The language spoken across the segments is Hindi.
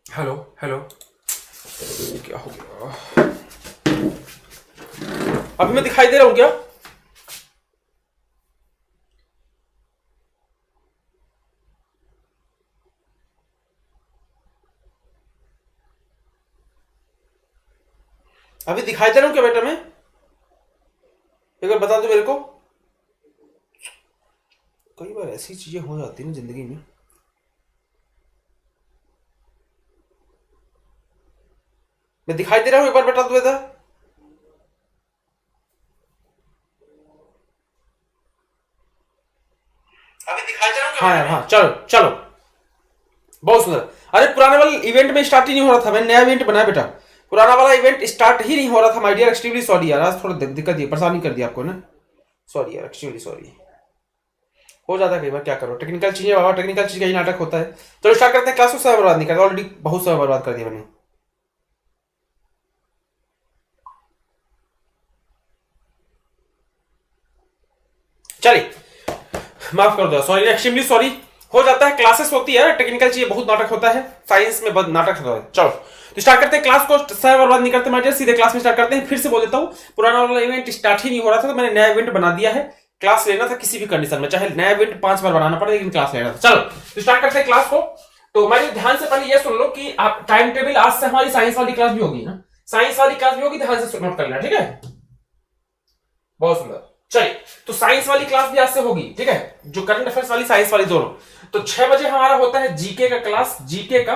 Hello hello. क्या हो गया? अभी मैं दिखाई दे रहा हूं क्या? अभी दिखाई दे रहा हूं क्या बेटा मैं? एक बार बता दो मेरे को। कई बार ऐसी चीजें हो जाती है ना जिंदगी में। मैं दिखाई दे रहा हूं, एक बार बता दो बेटा। अभी दिखाई दे रहा हूं क्या? हाँ यार, हाँ, चलो चलो। बहुत सुंदर। अरे पुराने वाले इवेंट में स्टार्ट ही नहीं हो रहा था, मैंने नया इवेंट बनाया बेटा। पुराना वाला इवेंट स्टार्ट ही नहीं हो रहा था माय डियर, एक्सट्रीमली सॉरी यार, आज थोड़ा दिक्कत दी, परेशानी कर दिया आपको ना। सॉरी यार, एक्सट्रीमली सॉरी। हो जाता है कई बार, क्या करो, टेक्निकल चीजें बाबा, टेक्निकल चीज का ही नाटक होता है। चलो स्टार्ट करते हैं। क्लास को समय बर्बाद नहीं करते, ऑलरेडी बहुत समय बर्बाद कर दिया मैंने। चलिए, माफ कर दो, सॉरी, एक्सट्रीमली सॉरी। हो जाता है, क्लासेस होती है, टेक्निकल चीज बहुत नाटक होता है, साइंस में बहुत नाटक होता है। चलो तो स्टार्ट करते हैं। क्लास को समय बर्बाद नहीं करते माइडियर, सीधे क्लास में स्टार्ट करते हैं। फिर से बोल देता हूँ, पुराना वाला इवेंट स्टार्ट ही नहीं हो रहा था, तो मैंने नया इवेंट बना दिया है। क्लास लेना था किसी भी कंडीशन में, चाहे नया इवेंट 5 बार बनाना पड़े, लेकिन क्लास लेना था। चलो तो स्टार्ट करते हैं क्लास को। तो मैं ध्यान से पहले ये सुन लो कि आप टाइम टेबल, आज से हमारी साइंस वाली क्लास भी होगी ना, साइंस वाली क्लास भी होगी, ध्यान से नोट कर लेना, ठीक है? बहुत सुंदर। चलिए, तो साइंस वाली क्लास भी आज से होगी, ठीक है? जो करंट अफेयर्स वाली, साइंस वाली, दोनों। तो 6 बजे हमारा होता है जीके का क्लास, जीके का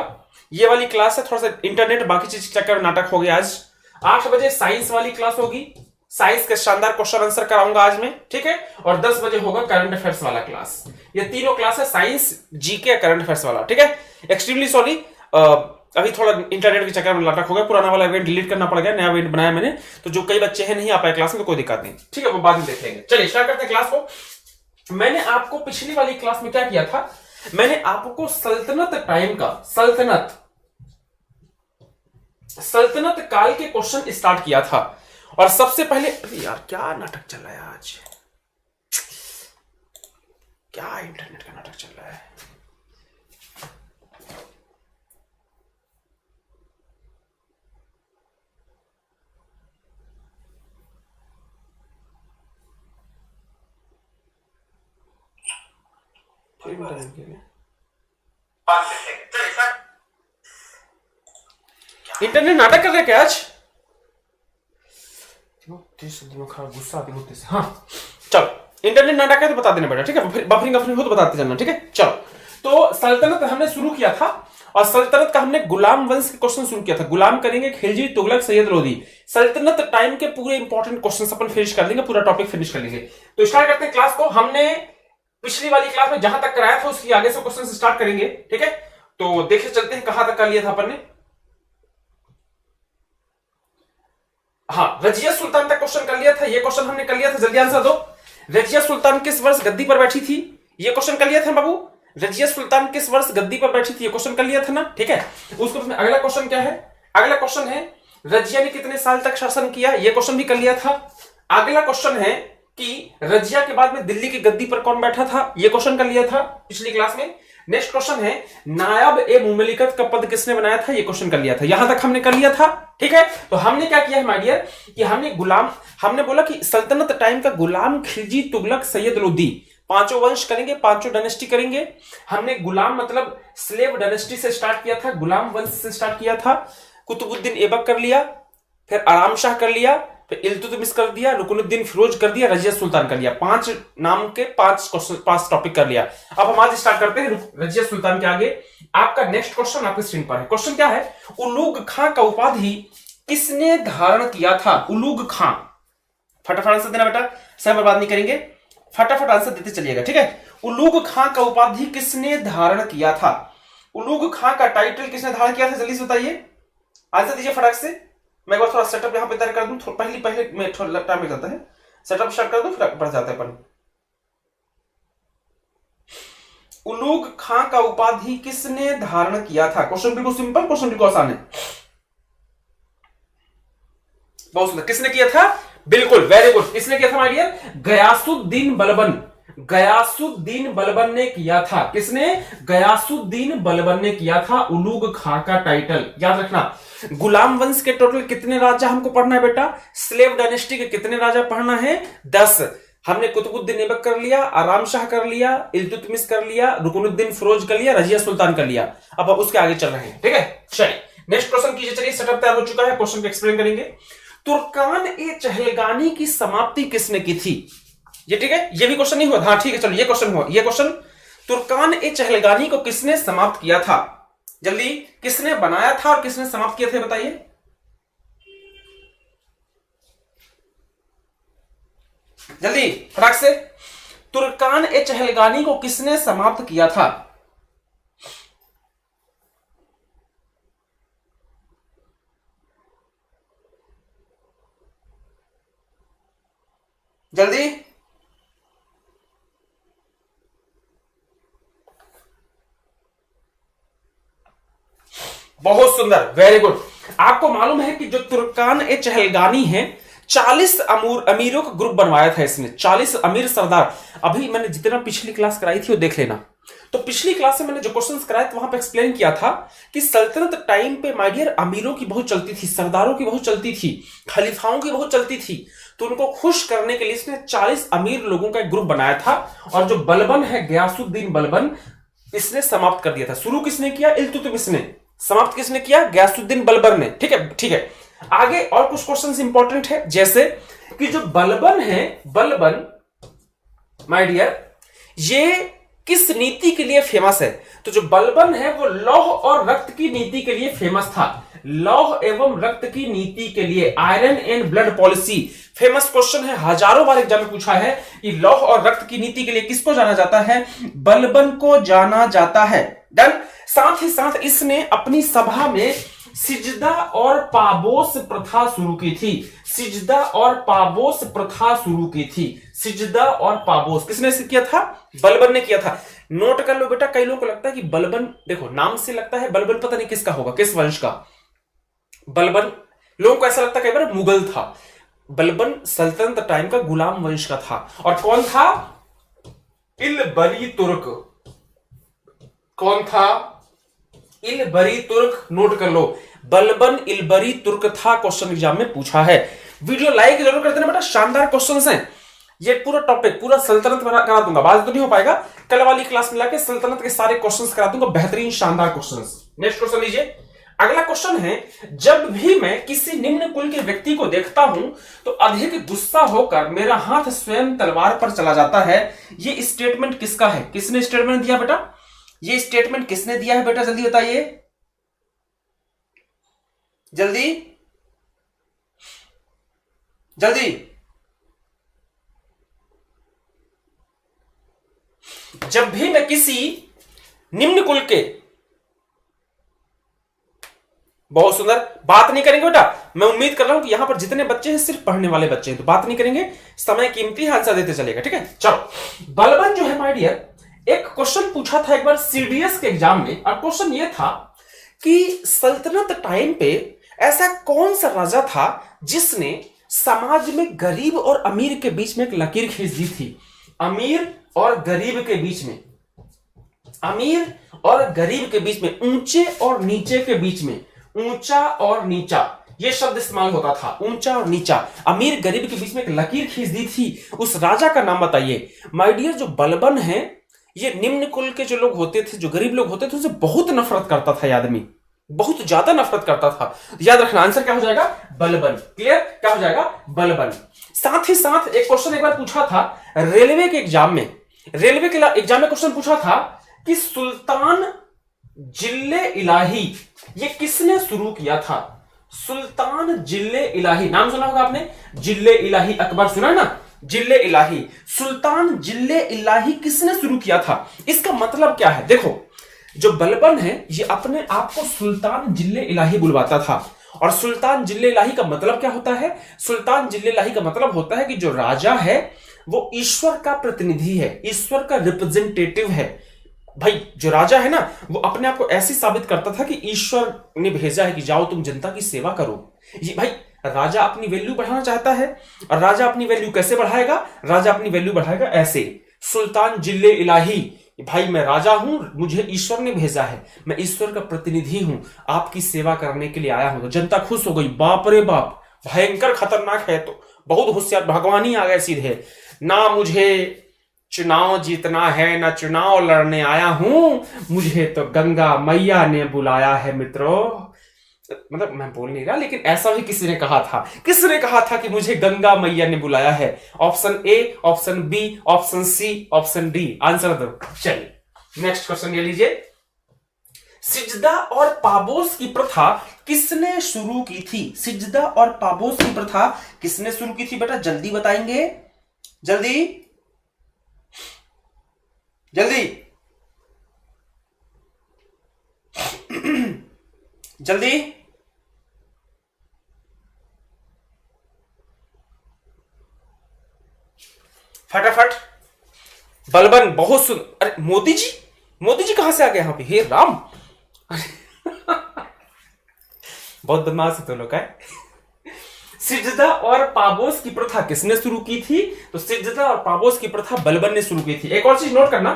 ये वाली क्लास है। थोड़ा सा इंटरनेट बाकी चीज के चक्कर में नाटक हो गया आज। 8 बजे साइंस वाली क्लास होगी, साइंस के शानदार क्वेश्चन आंसर कराऊंगा आज में, ठीक है? और 10 बजे होगा करंट अफेयर्स वाला क्लास। ये तीनों क्लास है, साइंस, जीके, करंट अफेयर्स वाला, ठीक है? एक्सट्रीमली सॉरी, अभी थोड़ा इंटरनेट के चक्कर में नाटक हो गया, पुराना वाला इवेंट डिलीट करना पड़ गया, नया इवेंट बनाया मैंने। तो जो कई बच्चे हैं नहीं आ पाए क्लास में, तो कोई दिक्कत नहीं, ठीक है? वो बाद में देख लेंगे। चलिए स्टार्ट करते हैं क्लास को। मैंने आपको पिछली वाली क्लास में क्या किया था? मैंने आपको सल्तनत टाइम का, सल्तनत काल के क्वेश्चन स्टार्ट किया था। और सबसे पहले, अरे यार क्या नाटक चल रहा है आज, क्या इंटरनेट का नाटक चल रहा है। इंटरनेट नाटक कर रहे क्या आज? गुस्सा आती है। हाँ चलो, इंटरनेट नाटक है तो बता देना बेटा, ठीक है? बफरिंग हो तो बताते जाना, ठीक है? चलो, तो सल्तनत हमने शुरू किया था, और सल्तनत का हमने गुलाम वंश के क्वेश्चन शुरू किया था। गुलाम करेंगे खिलजी, तुगलक, सैयद लोधी। सल्तनत टाइम के पूरे इंपॉर्टेंट क्वेश्चन अपन फिनिश कर लेंगे, पूरा टॉपिक फिनिश कर लेंगे। तो स्टार्ट करते हैं क्लास को। हमने पिछली वाली क्लास में जहां तक कराया था उसकी आगे से क्वेश्चन स्टार्ट करेंगे, ठीक है? तो देखे चलते हैं कहां तक कर लिया था अपन ने। हाँ, रजिया सुल्तान तक क्वेश्चन कर लिया था, ये क्वेश्चन हमने कर लिया था। जल्दी आंसर दो। रजिया सुल्तान किस वर्ष गद्दी पर बैठी थी? ये क्वेश्चन कर लिया था बाबू। रजिया सुल्तान किस वर्ष गद्दी पर बैठी थी? ये क्वेश्चन कर लिया था ना, ठीक है? उसको अगला क्वेश्चन क्या है? अगला क्वेश्चन है रजिया ने कितने साल तक शासन किया? ये क्वेश्चन भी कर लिया था। अगला क्वेश्चन है कि रजिया के बाद में दिल्ली की गद्दी पर कौन बैठा था? ये क्वेश्चन कर लिया था पिछली क्लास में। नेक्स्ट क्वेश्चन है नायब ए मुमलिकत का पद किसने बनाया था? ये क्वेश्चन कर लिया था, यहां तक हमने कर लिया था, ठीक है? तो हमने क्या किया है माय डियर कि हमने बोला कि सल्तनत टाइम का गुलाम, खिलजी, तुगलक, सैयद लोधी, पांचों वंश करेंगे, पांचों डायनेस्टी करेंगे। हमने गुलाम मतलब स्लेव डायनेस्टी से स्टार्ट किया था, गुलाम वंश से स्टार्ट किया था। कुतुबुद्दीन ऐबक कर लिया, फिर आराम शाह कर लिया, फिर इल्तुतमिश कर दिया, रुकनुद्दीन फिरोज कर दिया, रजिया सुल्तान कर लिया। 5 नाम के 5 टॉपिक कर लिया। अब हम आज स्टार्ट करते हैं रजिया सुल्तान के आगे। आपका नेक्स्ट क्वेश्चन आपके स्क्रीन पर है। क्वेश्चन क्या है? उलूग खां का उपाधि किसने धारण किया था? उलूग खां, फटाफट आंसर देना बेटा, समय बर्बाद नहीं करेंगे, फटाफट आंसर देते चलिएगा, ठीक है? उलूग खां का उपाधि किसने धारण किया था? उलूग खां का टाइटल किसने धारण किया था? जल्दी से बताइए, आंसर दीजिए फटाक से। मैं एक बार थोड़ा सेटअप यहां पे तैयार कर दूं, पहले मैं थोड़ा टाइम लग जाता है, सेटअप स्टार्ट कर दूं, फिर बढ़ जाता है अपन। उलूग खां का उपाधि किसने धारण किया था? क्वेश्चन बिल्कुल सिंपल, क्वेश्चन बिल्कुल आसान है, बहुत सुंदर। किसने किया था? बिल्कुल, वेरी गुड। किसने किया था माय डियर? गयासुद्दीन बलबन। गयासुद्दीन बलबन ने किया था। किसने? गयासुद्दीन बलबन ने किया था उलूग खां का टाइटल। याद रखना, गुलाम वंश के टोटल कितने राजा हमको पढ़ना है बेटा? स्लेव डायनेस्टी के कितने राजा पढ़ना है? 10। हमने कुतुबुद्दीन ऐबक कर लिया, आराम शाह कर लिया, इल्तुतमिश कर लिया, रुकनुद्दीन फिरोज कर लिया, रजिया सुल्तान कर लिया। अब उसके आगे चल रहे हैं, ठीक है। चलिए नेक्स्ट क्वेश्चन कीजिए। चलिए सेटअप तैयार हो चुका है, क्वेश्चन को एक्सप्लेन करेंगे। तुर्कान ए चहलगानी की समाप्ति किसने की थी? ये ठीक है, ये भी क्वेश्चन नहीं हुआ। हाँ ठीक है, चलो ये क्वेश्चन हुआ। ये क्वेश्चन, तुर्कान ए चहलगानी को किसने समाप्त किया था? जल्दी, किसने बनाया था और किसने समाप्त किया था बताइए। जल्दी फटाक से, तुर्कान ए चहलगानी को किसने समाप्त किया था? जल्दी, बहुत सुंदर, वेरी गुड। आपको मालूम है कि जो तुर्कान ए चहलगानी है, 40 अमीरों का ग्रुप बनवाया था इसने, 40 अमीर सरदार। अभी मैंने जितना पिछली क्लास कराई थी वो देख लेना। तो पिछली क्लास में मैंने जो क्वेश्चंस कराए थे वहां पे एक्सप्लेन किया था कि सल्तनत टाइम पे माय डियर अमीरों की बहुत चलती थी, सरदारों की बहुत चलती थी, खलीफाओं की बहुत चलती थी। तो उनको खुश करने के लिए इसने 40 अमीर लोगों का एक ग्रुप बनाया था। और जो बलबन है, गयासुद्दीन बलबन, इसने समाप्त कर दिया था। शुरू किसने किया? इल्तुतमिश ने। समाप्त किसने किया? गयासुद्दीन बलबन ने। ठीक है, ठीक है। आगे और कुछ क्वेश्चंस इंपॉर्टेंट है, जैसे कि जो बलबन है, बलबन माय डियर, ये किस नीति के लिए फेमस है? तो जो बलबन है वो लौह और रक्त की नीति के लिए फेमस था। लौह एवं रक्त की नीति के लिए, iron and blood policy. Famous question है, हजारों बार एग्जाम में पूछा है कि लौह और रक्त की नीति के लिए किसको जाना जाता है? बलबन को जाना जाता है। डन। साथ ही साथ इसने अपनी सभा में सिजदा और पाबोस प्रथा शुरू की थी। सिजदा और पाबोस प्रथा शुरू की थी। सिजदा और पाबोस किसने किया था? बलबन ने किया था। नोट कर लो बेटा, कई लोगों को लगता है कि बलबन, देखो नाम से लगता है बलबन, पता नहीं किसका होगा, किस वंश का। बलबन लोगों को ऐसा लगता है कई बार मुगल था। बलबन सल्तनत टाइम का गुलाम वंश का था। और कौन था? इलबरी तुर्क। कौन था? इलबरी तुर्क। नोट कर लो, बलबन इलबरी तुर्क था। क्वेश्चन एग्जाम में पूछा है। वीडियो लाइक जरूर कर देना बेटा, शानदार क्वेश्चंस हैं। ये पूरा टॉपिक, पूरा सल्तनत करा दूंगा। बात तो नहीं हो पाएगा, कल वाली क्लास मिला के सल्तनत के सारे क्वेश्चंस करा दूंगा, बेहतरीन शानदार क्वेश्चंस। नेक्स्ट क्वेश्चन लीजिए। अगला क्वेश्चन है, जब भी मैं किसी निम्न कुल के व्यक्ति को देखता हूं तो अधिक गुस्सा होकर मेरा हाथ स्वयं तलवार पर चला जाता है। ये स्टेटमेंट किसका है? किसने स्टेटमेंट दिया बेटा? ये स्टेटमेंट किसने दिया है बेटा? जल्दी बताइए, जल्दी जल्दी। जब भी मैं किसी निम्न कुल के, बहुत सुंदर, बात नहीं करेंगे बेटा। मैं उम्मीद कर रहा हूं कि यहां पर जितने बच्चे हैं सिर्फ पढ़ने वाले बच्चे हैं, तो बात नहीं करेंगे, समय कीमती है, आंसर देते चलेगा। ठीक है, चलो। बलबन जो है माय डियर, एक क्वेश्चन पूछा था एक बार सीडीएस के एग्जाम में, और क्वेश्चन ये था कि सल्तनत टाइम पे ऐसा कौन सा राजा था जिसने समाज में गरीब और अमीर के बीच में एक लकीर खींच दी थी? अमीर और गरीब के बीच में, अमीर और गरीब के बीच में, ऊंचे और नीचे के बीच में, ऊंचा और नीचा, यह शब्द इस्तेमाल होता था, ऊंचा और नीचा, अमीर गरीब के बीच में एक लकीर खींच दी थी। उस राजा का नाम बताइए। माय डियर, जो बलबन है, ये निम्न कुल के जो लोग होते थे, जो गरीब लोग होते थे, उनसे बहुत नफरत करता था। ये आदमी बहुत ज्यादा नफरत करता था। याद रखना, आंसर क्या हो जाएगा? बलबन। क्लियर? क्या हो जाएगा? बलबन। साथ ही साथ एक क्वेश्चन एक बार पूछा था रेलवे के एग्जाम में, रेलवे के एग्जाम में क्वेश्चन पूछा था कि सुल्तान जिल्ले इलाही ये किसने शुरू किया था? सुल्तान जिल्ले इलाही, नाम सुना होगा आपने, जिल्ले इलाही, अकबर सुना ना, जिल्ले इलाही। सुल्तान जिल्ले इलाही किसने शुरू किया था? इसका मतलब क्या है? देखो, जो बलबन है ये अपने आप को सुल्तान जिल्ले इलाही बुलवाता था। और सुल्तान जिल्ले इलाही का मतलब क्या होता है? सुल्तान जिल्ले इलाही का मतलब होता है कि जो राजा है वो ईश्वर का प्रतिनिधि है, ईश्वर का रिप्रेजेंटेटिव है। भाई जो राजा है ना, वो अपने आप को ऐसे साबित करता था कि ईश्वर ने भेजा है कि जाओ तुम जनता की सेवा करो। ये भाई राजा अपनी वैल्यू बढ़ाना चाहता है, और राजा अपनी वैल्यू कैसे बढ़ाएगा? राजा अपनी वैल्यू बढ़ाएगा ऐसे, सुल्तान जिले इलाही, भाई मैं राजा हूं, मुझे ईश्वर ने भेजा है, मैं ईश्वर का प्रतिनिधि हूं, आपकी सेवा करने के लिए आया हूं। तो जनता खुश हो गई, बाप रे बाप, भयंकर खतरनाक है, तो बहुत होशियार, भगवान ही आ गए सीधे। ना मुझे चुनाव जीतना है, ना चुनाव लड़ने आया हूं, मुझे तो गंगा मैया ने बुलाया है मित्रों। मतलब मैं बोल नहीं रहा, लेकिन ऐसा भी किसी ने कहा था, किसने कहा था कि मुझे गंगा मैया ने बुलाया है? Option A, option B, option C, option D, answer दो। चलिए नेक्स्ट क्वेश्चन ये लीजिए। सिजदा और पाबोस की प्रथा किसने शुरू की थी? सिजदा और पाबोस की प्रथा किसने शुरू की थी बेटा? जल्दी बताएंगे, जल्दी जल्दी जल्दी। फटाफट। बलबन, बहुत सुन। अरे मोदी जी, मोदी जी कहां से आ गए यहां पे? हे राम बहुत बदमाश है तो लोग है। सिजदा और पाबोस की प्रथा किसने शुरू की थी? तो सिजदा और पाबोस की प्रथा बलबन ने शुरू की थी। एक और चीज नोट करना,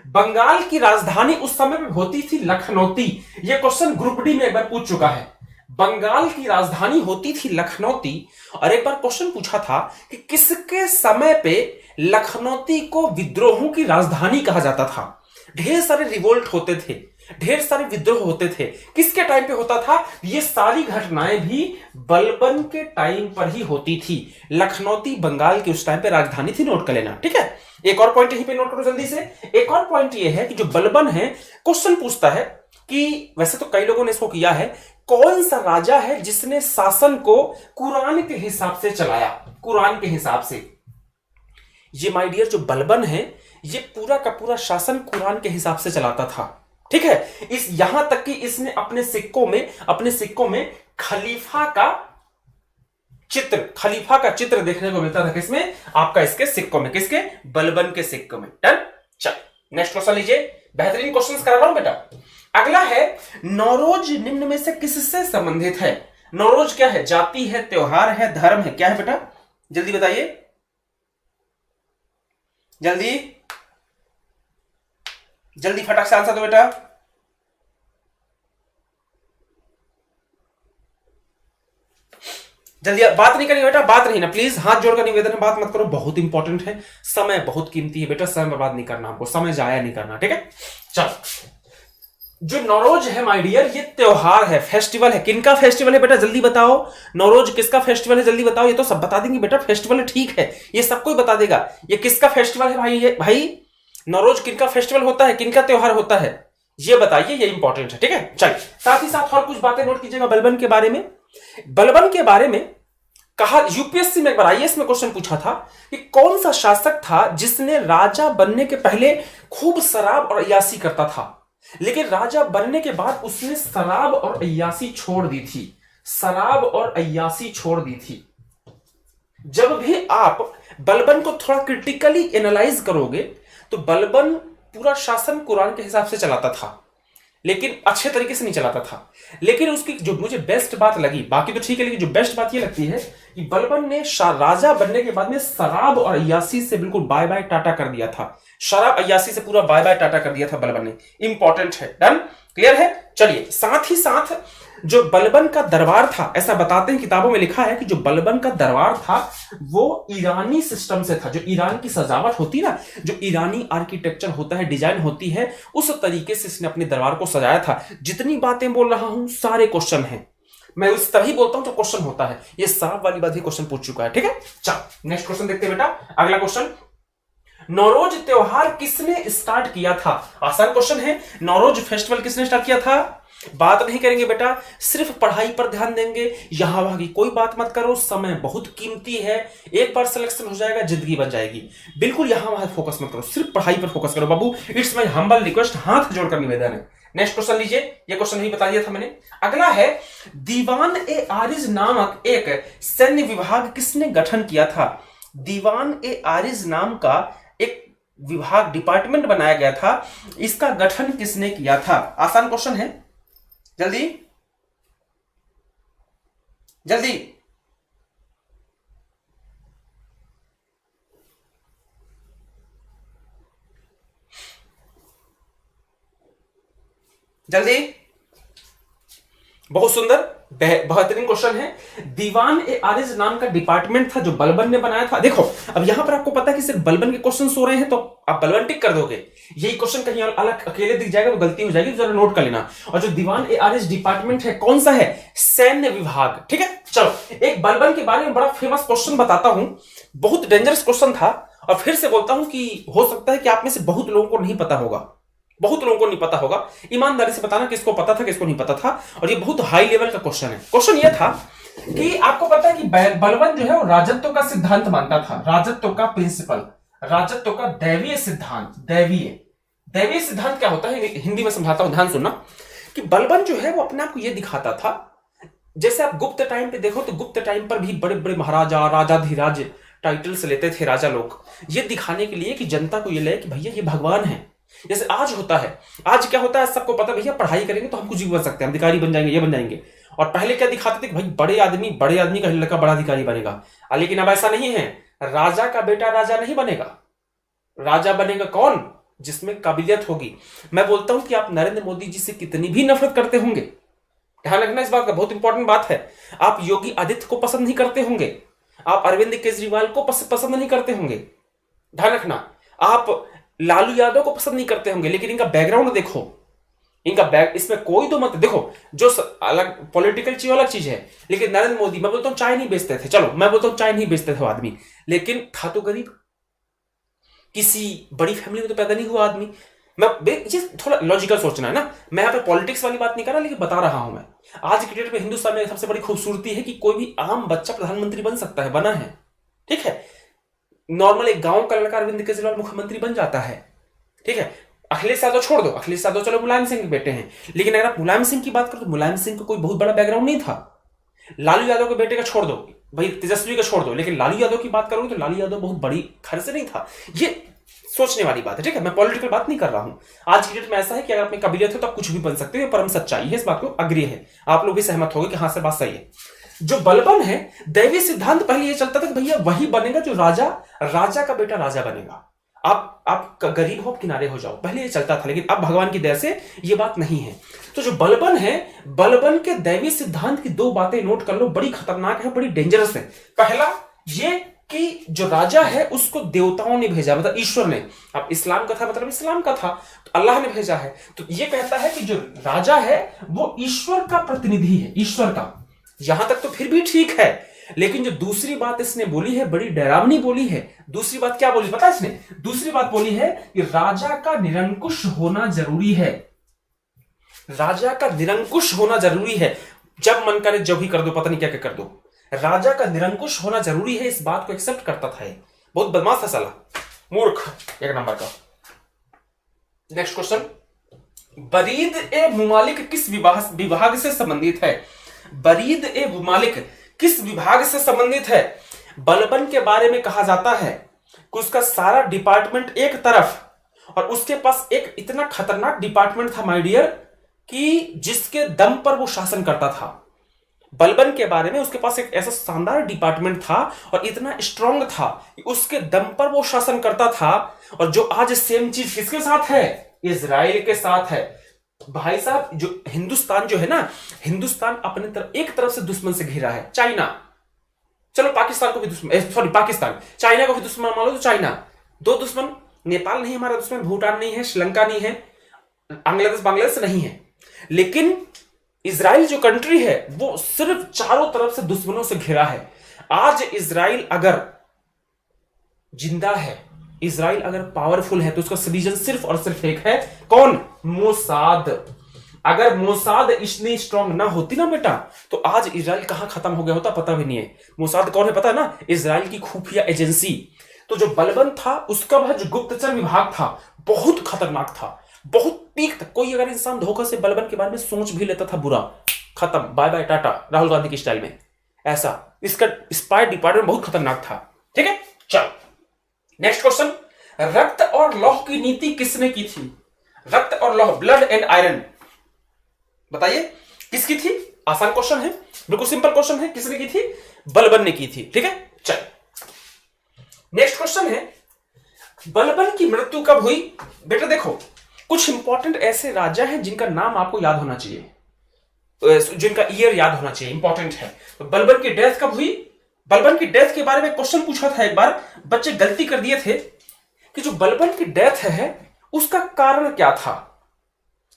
बंगाल की राजधानी उस समय में होती थी लखनौती। यह क्वेश्चन ग्रुप डी में एक बार पूछ चुका है। बंगाल की राजधानी होती थी लखनौती, और एक बार क्वेश्चन पूछा था कि किसके समय पे लखनौती को विद्रोहों की राजधानी कहा जाता था। ढेर सारे रिवोल्ट होते थे, ढेर सारे विद्रोह होते थे, किसके टाइम पे होता था? ये सारी घटनाएं भी बलबन के टाइम पर ही होती थी। लखनौती बंगाल की उस टाइम पे राजधानी थी, नोट कर लेना, ठीक है। एक और पॉइंट यहीं पे नोट करो जल्दी से। एक और पॉइंट ये है कि जो बलबन है, क्वेश्चन पूछता है कि वैसे तो कई लोगों ने इसको किया है, कौन सा राजा है जिसने शासन को कुरान के हिसाब से चलाया? कुरान के हिसाब से। ये माय डियर जो बलबन है, ये पूरा का पूरा शासन कुरान के हिसाब से चलाता था, ठीक है। इस यहां तक कि इसने अपने सिक्कों में खलीफा का चित्र देखने को मिलता था। किसमें? आपका इसके सिक्कों में। किसके? बलबन के सिक्कों में। डन। चल नेक्स्ट क्वेश्चन लीजिए। बेहतरीन क्वेश्चंस करा रहा हूं बेटा। अगला है, नौरोज निम्न में से किससे संबंधित है? नौरोज क्या है? जाति है, त्योहार है, धर्म है, क्या है बेटा? जल्दी बताइए, जल्दी जल्दी फटाक से आंसर दो बेटा। जल्दी, बात नहीं करनी बेटा, बात नहीं ना, प्लीज हाथ जोड़कर निवेदन है, बात मत करो, बहुत इंपॉर्टेंट है। समय बहुत कीमती है बेटा, समय बर्बाद नहीं करना, आपको समय जाया नहीं करना, ठीक है। चल, जो नौरोज है माय डियर, ये त्योहार है, फेस्टिवल है। किनका फेस्टिवल है बेटा? जल्दी बताओ। नौरोज किसका फेस्टिवल है? जल्दी बताओ। ये तो सब बता देंगे बेटा, फेस्टिवल है, ठीक है, ये सबको बता देगा। ये किसका फेस्टिवल है भाई? ये भाई नौरोज किनका फेस्टिवल होता है, किनका त्योहार होता है, ये बताइए, ये इंपॉर्टेंट है, ठीक है। चलिए, साथ ही साथ और कुछ बातें नोट कीजिएगा बलबन के बारे में। बलबन के बारे में कहा, यूपीएससी में एक बार आईएएस में क्वेश्चन पूछा था कि कौन सा शासक था जिसने राजा बनने के पहले खूब शराब और अय्यासी करता था, लेकिन राजा बनने के बाद उसने शराब और अय्यासी छोड़ दी थी। शराब और अय्यासी छोड़ दी थी। जब भी आप बलबन को थोड़ा क्रिटिकली एनालाइज करोगे तो बलबन पूरा शासन कुरान के हिसाब से चलाता था, लेकिन अच्छे तरीके से नहीं चलाता था। लेकिन उसकी जो मुझे बेस्ट बात लगी, बाकी तो ठीक है, लेकिन जो बेस्ट बात ये लगती है कि बलबन ने राजा बनने के बाद में शराब और अय्यासी से बिल्कुल बाय बाय टाटा कर दिया था। शराब अय्यासी से पूरा बाय बाय टाटा कर दिया था बलबन ने। इंपॉर्टेंट है। डन, क्लियर है। चलिए, साथ ही साथ जो बलबन का दरबार था, ऐसा बताते हैं, किताबों में लिखा है कि जो बलबन का दरबार था वो ईरानी सिस्टम से था। जो ईरान की सजावट होती ना, जो ईरानी आर्किटेक्चर होता है, डिजाइन होती है, उस तरीके से इसने अपने दरबार को सजाया था। जितनी बातें बोल रहा हूं सारे क्वेश्चन हैं, मैं उस तरह ही बोलता हूं तो क्वेश्चन होता है। ये सांप वाली बात ही क्वेश्चन पूछ चुका है, ठीक है। चलो नेक्स्ट क्वेश्चन देखते हैं बेटा। अगला क्वेश्चन, नौरोज त्योहार किसने स्टार्ट किया था? आसान क्वेश्चन है। नौरोज फेस्टिवल किसने स्टार्ट किया था? बात नहीं करेंगे बेटा, सिर्फ पढ़ाई पर ध्यान देंगे, यहां वहां की कोई बात मत करो, समय बहुत कीमती है, एक बार सिलेक्शन हो जाएगा जिंदगी बन जाएगी। बिल्कुल यहां वहां फोकस मत करो, सिर्फ पढ़ाई पर फोकस करो बाबू। इट्स माय हम्बल रिक्वेस्ट, हाथ जोड़कर निवेदन है। नेक्स्ट क्वेश्चन लीजिए, ये क्वेश्चन भी बता दिया था मैंने। अगला है, दीवान ए आरिज नामक एक सैन्य विभाग किसने गठन किया था? दीवान ए आरिज नाम का एक विभाग, डिपार्टमेंट बनाया गया था, इसका गठन किसने किया था? आसान क्वेश्चन है, जल्दी जल्दी। जल्दी, बहुत सुंदर बेहतरीन क्वेश्चन है। दीवान ए आरिज नाम का डिपार्टमेंट था जो बलबन ने बनाया था। देखो अब यहां पर आपको पता है कि सिर्फ बलबन के क्वेश्चन हो रहे हैं तो आप बलबन टिक कर दोगे, यही क्वेश्चन कहीं अलग अकेले दिख जाएगा तो गलती हो जाएगी, जरा नोट कर लेना। और जो दीवान ए आरिज डिपार्टमेंट है कौन सा है? सैन्य विभाग। ठीक है, चलो एक बलबन के बारे में बड़ा फेमस क्वेश्चन बताता हूं, बहुत डेंजरस क्वेश्चन था और फिर से बोलता हूं कि हो सकता है कि आप में से बहुत लोगों को नहीं पता होगा, बहुत लोगों को नहीं पता होगा। ईमानदारी से बताना किसको पता था किसको नहीं पता था। और ये बहुत हाई लेवल का क्वेश्चन है। क्वेश्चन ये था कि आपको पता है कि बलबन जो है वो राजत्व का सिद्धांत मानता था, राजत्व का प्रिंसिपल, राजत्व का दैवीय सिद्धांत। दैवीय सिद्धांत क्या होता है हिंदी में समझाता हूं, ध्यान सुनना। कि बलबन जो है वो अपने आप को यह दिखाता था, जैसे आप गुप्त टाइम पे देखो तो गुप्त टाइम पर भी बड़े बड़े महाराजा राजाधिराज टाइटल्स लेते थे राजा लोग, ये दिखाने के लिए कि जनता को ये लगे कि भैया ये भगवान है। जैसे आज होता है, आज क्या होता है सबको पता, भैया पढ़ाई करेंगे तो हम कुछ भी बन सकते हैं, अधिकारी बन जाएंगे, ये बन जाएंगे। और पहले क्या दिखाते थे कि भाई बड़े आदमी का लड़का बड़ा अधिकारी बनेगा, लेकिन अब ऐसा नहीं है। राजा का बेटा राजा नहीं बनेगा, राजा बनेगा कौन? जिसमें काबिलियत होगी। मैं बोलता हूं कि आप नरेंद्र मोदी जी से कितनी भी नफरत करते होंगे, ध्यान रखना इस बात का, बहुत इंपॉर्टेंट बात है। आप योगी आदित्य को पसंद नहीं करते होंगे, आप अरविंद केजरीवाल को पसंद नहीं करते होंगे, ध्यान रखना। आप लालू यादव को पसंद नहीं करते होंगे, लेकिन इनका बैकग्राउंड देखो, इसमें कोई दो मत देखो, जो अलग पॉलिटिकल चीज अलग चीज है। लेकिन नरेंद्र मोदी, मैं बोलता हूं चाय नहीं बेचते थे, चलो मैं बोलता हूं चाय नहीं बेचते थे वो आदमी, लेकिन था तो गरीब, किसी बड़ी फैमिली में तो पैदा नहीं हुआ आदमी। ये थोड़ा लॉजिकल सोचना है ना, मैं यहाँ पे पॉलिटिक्स वाली बात नहीं कर रहा, लेकिन बता रहा हूं मैं। आज की डेट में हिंदुस्तान में सबसे बड़ी खूबसूरती है कि कोई भी आम बच्चा प्रधानमंत्री बन सकता है, बना है, ठीक है। नॉर्मल एक गांव का लड़का अरविंद केजरीवाल मुख्यमंत्री बन जाता है, ठीक है। अखिलेश यादव छोड़ दो, अखिलेश यादव चलो मुलायम सिंह के बेटे हैं, लेकिन अगर आप मुलायम सिंह की बात करो तो मुलायम सिंह को कोई बहुत बड़ा बैकग्राउंड नहीं था। लालू यादव के बेटे का छोड़ दो, भाई तेजस्वी का छोड़ दो, लेकिन लालू यादव की बात करोगे तो लालू यादव बहुत बड़ी घर से नहीं था। ये सोचने वाली बात है, ठीक है। मैं पॉलिटिकल बात नहीं कर रहा हूं। आज की डेट में ऐसा है कि अगर आप में काबिलियत है तो आप कुछ भी बन सकते हो, परम सच्चाई है, इस बात को अग्री है, आप लोग भी सहमत होंगे कि हाँ से बात सही है। जो बलबन है, दैवीय सिद्धांत पहले ये चलता था कि भैया वही बनेगा जो राजा का बेटा राजा बनेगा, आप गरीब हो किनारे हो जाओ, पहले ये चलता था। लेकिन अब भगवान की दया से ये बात नहीं है। तो जो बलबन है, बलबन के दैवीय सिद्धांत की दो बातें नोट कर लो, बड़ी खतरनाक है, बड़ी डेंजरस है। पहला ये कि जो राजा है उसको देवताओं ने भेजा, मतलब ईश्वर ने। अब इस्लाम का था मतलब इस्लाम का था, तो अल्लाह ने भेजा है। तो ये कहता है कि जो राजा है वो ईश्वर का प्रतिनिधि है, ईश्वर का। यहां तक तो फिर भी ठीक है, लेकिन जो दूसरी बात इसने बोली है बड़ी डरावनी बोली है। दूसरी बात क्या बोली पता है इसने? दूसरी बात बोली है कि राजा का निरंकुश होना जरूरी है, राजा का निरंकुश होना जरूरी है। जब मन करे जब भी कर दो, पता नहीं क्या क्या कर दो, राजा का निरंकुश होना जरूरी है। इस बात को एक्सेप्ट करता था, बहुत बदमाश था साला, मूर्ख एक नंबर का। नेक्स्ट क्वेश्चन, बरीद ए मुमालिक किस विभाग से संबंधित है? बरीद ए मुमालिक किस विभाग से संबंधित है? बलबन के बारे में कहा जाता है कि उसका सारा डिपार्टमेंट एक तरफ, और उसके पास एक इतना खतरनाक डिपार्टमेंट था माय डियर, कि जिसके दम पर वो शासन करता था। बलबन के बारे में उसके पास एक ऐसा शानदार डिपार्टमेंट था और इतना स्ट्रांग था कि उसके दम पर वो शासन करता था। और जो आज सेम चीज किसके साथ है? इजराइल के साथ है। भाई साहब, जो हिंदुस्तान जो है ना, हिंदुस्तान अपने तरफ एक तरफ से दुश्मन से घिरा है, चाइना। चलो पाकिस्तान को भी दुश्मन, सॉरी पाकिस्तान, चाइना को भी दुश्मन मान लो तो चाइना। दो दुश्मन, नेपाल नहीं हमारा दुश्मन, भूटान नहीं है, श्रीलंका नहीं है, बांग्लादेश नहीं है, लेकिन इजराइल जो कंट्री है वो सिर्फ चारों तरफ से दुश्मनों से घिरा है। आज इजराइल अगर जिंदा है, इजराइल अगर पावरफुल है, तो उसका रीजन सिर्फ और सिर्फ एक है, कौन? मोसाद। अगर मोसाद इतनी स्ट्रांग ना होती ना बेटा, तो आज इजराइल कहां खत्म हो गया होता पता भी नहीं है। मोसाद कौन है पता है ना? इजराइल की खुफिया एजेंसी। तो जो बलबन था उसका वह जो गुप्तचर विभाग था बहुत खतरनाक था, बहुत पीक तक। कोई अगर इंसान धोखा से बलबन के बारे में सोच भी लेता था बुरा, खत्म, बाय बाय टाटा, राहुल गांधी की स्टाइल में। ऐसा इसका स्पाई डिपार्टमेंट बहुत खतरनाक था, ठीक है। चलो नेक्स्ट क्वेश्चन, रक्त और लौह की नीति किसने की थी? रक्त और लौह, ब्लड एंड आयरन, बताइए किसकी थी? आसान क्वेश्चन है, बिल्कुल सिंपल क्वेश्चन है, किसने की थी? बलबन ने की थी, ठीक है। चलो नेक्स्ट क्वेश्चन है, बलबन की मृत्यु कब हुई? बेटा देखो, कुछ इंपॉर्टेंट ऐसे राजा हैं जिनका नाम आपको याद होना चाहिए, जिनका ईयर याद होना चाहिए, इंपॉर्टेंट है। तो बलबन की डेथ कब हुई? बलबन की डेथ के बारे में क्वेश्चन पूछा था एक बार, बच्चे गलती कर दिए थे कि जो बलबन की डेथ है उसका कारण क्या था।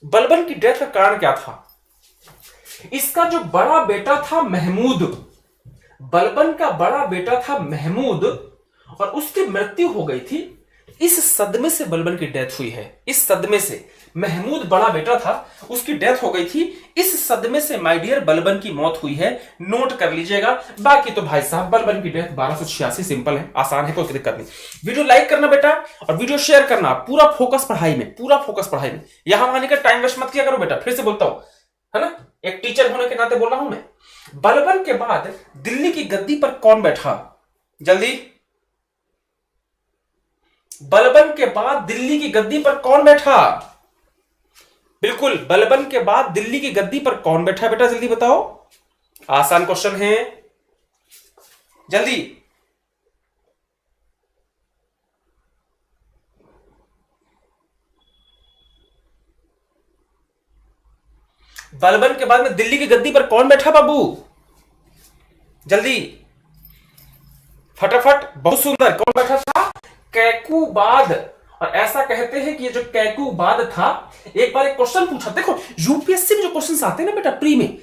बलबन की डेथ का कारण क्या था? इसका जो बड़ा बेटा था महमूद, बलबन का बड़ा बेटा था महमूद, और उसकी मृत्यु हो गई थी। इस सदमे से बलबन की डेथ हुई है, इस सदमे से। महमूद बड़ा बेटा था, उसकी डेथ हो गई थी, इस सदमे से माय डियर बलबन की मौत हुई है। नोट कर लीजिएगा। बाकी तो भाई साहब बलबन की डेथ 1286, सिंपल है, आसान है, कोई दिक्कत नहीं। वीडियो लाइक करना बेटा और वीडियो शेयर करना। पूरा फोकस पढ़ाई में, पूरा फोकस पढ़ाई में। यहां वहां का टाइम वेस्ट मत किया करो बेटा, फिर से बोलता हूं, है ना, एक टीचर होने के नाते बोल रहा हूं मैं। बलबन के बाद दिल्ली की गद्दी पर कौन बैठा? जल्दी। बलबन के बाद दिल्ली की गद्दी पर कौन बैठा? बिल्कुल, बलबन के बाद दिल्ली की गद्दी पर कौन बैठा बेटा? जल्दी बताओ, आसान क्वेश्चन है, जल्दी। बलबन के बाद में दिल्ली की गद्दी पर कौन बैठा बाबू? जल्दी फटाफट। बहुत सुंदर, कौन बैठा था? कैकूबाद। और ऐसा कहते हैं कि ये जो कैकूबाद था, एक बार एक क्वेश्चन पूछा, देखो यूपीएससी में जो क्वेश्चन आते हैं ना बेटा प्री में,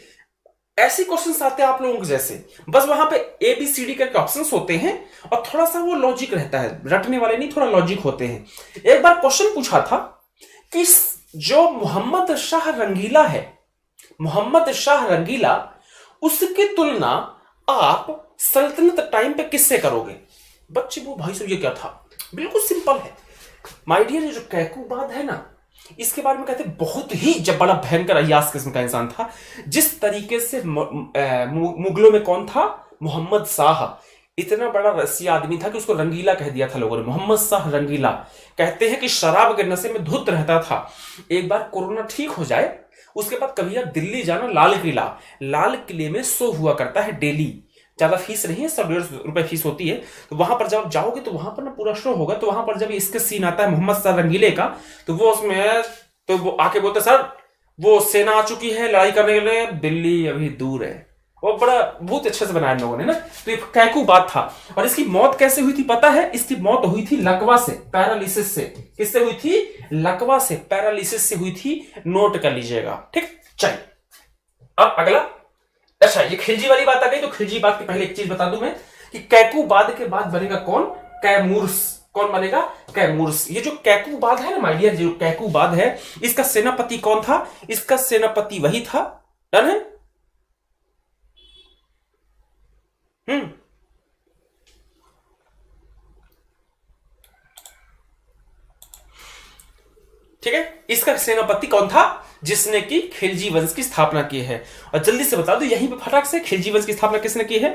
ऐसे क्वेश्चन आते हैं आप लोगों के जैसे, बस वहां पे ABCD करके ऑप्शंस होते हैं और थोड़ा सा वो लॉजिक रहता है, रटने वाले नहीं, थोड़ा लॉजिक होते हैं। एक बार क्वेश्चन पूछा था कि जो मोहम्मद शाह रंगीला है, मोहम्मद शाह रंगीला, उसकी तुलना आप सल्तनत टाइम पे किससे करोगे? बच्चे वो भाई साहब ये क्या था? बिल्कुल सिंपल है माय डियर। ये जो कैकूबाद है ना, इसके बारे में कहते हैं बहुत ही जब बड़ा भयंकर अय्यास किस्म का इंसान था। जिस तरीके से मुगलों में कौन था? मोहम्मद शाह। इतना बड़ा रसिया आदमी था कि उसको रंगीला कह दिया था लोगों ने, मोहम्मद शाह रंगीला। कहते हैं कि शराब के नशे में धुत रहता था। एक बार कोरोना ठीक हो जाए उसके बाद कभी आप दिल्ली जाना, लाल किला, लाल किले में शो हुआ करता है डेली, ज्यादा फीस नहीं है, 100-150 रुपए फीस होती है। तो वहां पर जब आप जाओगे तो वहां पर ना पूरा शो होगा। तो वहां पर जब इसके सीन आता है मोहम्मद शाह रंगीले का, तो वो उसमें तो वो आके बोलते सर वो सेना आ चुकी है लड़ाई करने के लिए, दिल्ली अभी दूर है। वो बड़ा बहुत अच्छे से बनाया लोगों ने ना। तो ये कैकूबाद था। और इसकी मौत कैसे हुई थी पता है? इसकी मौत हुई थी लकवा से, पैरालिसिस से। किससे हुई थी? लकवा से, पैरालिसिस से हुई थी। नोट कर लीजिएगा, ठीक। चलिए अब अगला। अच्छा, ये खिलजी वाली बात आ गई, तो खिलजी बात की पहले एक चीज बता दूं मैं कि कैकूबाद के बाद बनेगा कौन? कैमूर्स। कौन बनेगा? कैमूर्स। ये जो कैकूबाद है ना माय डियर, जो कैकूबाद है, इसका सेनापति कौन था? इसका सेनापति वही था, डन है। ठीक है, इसका सेनापति कौन था? जिसने की खिलजी वंश की स्थापना की है। और जल्दी से बता दो यहीं पे फटाक से, खिलजी वंश की स्थापना किसने की है?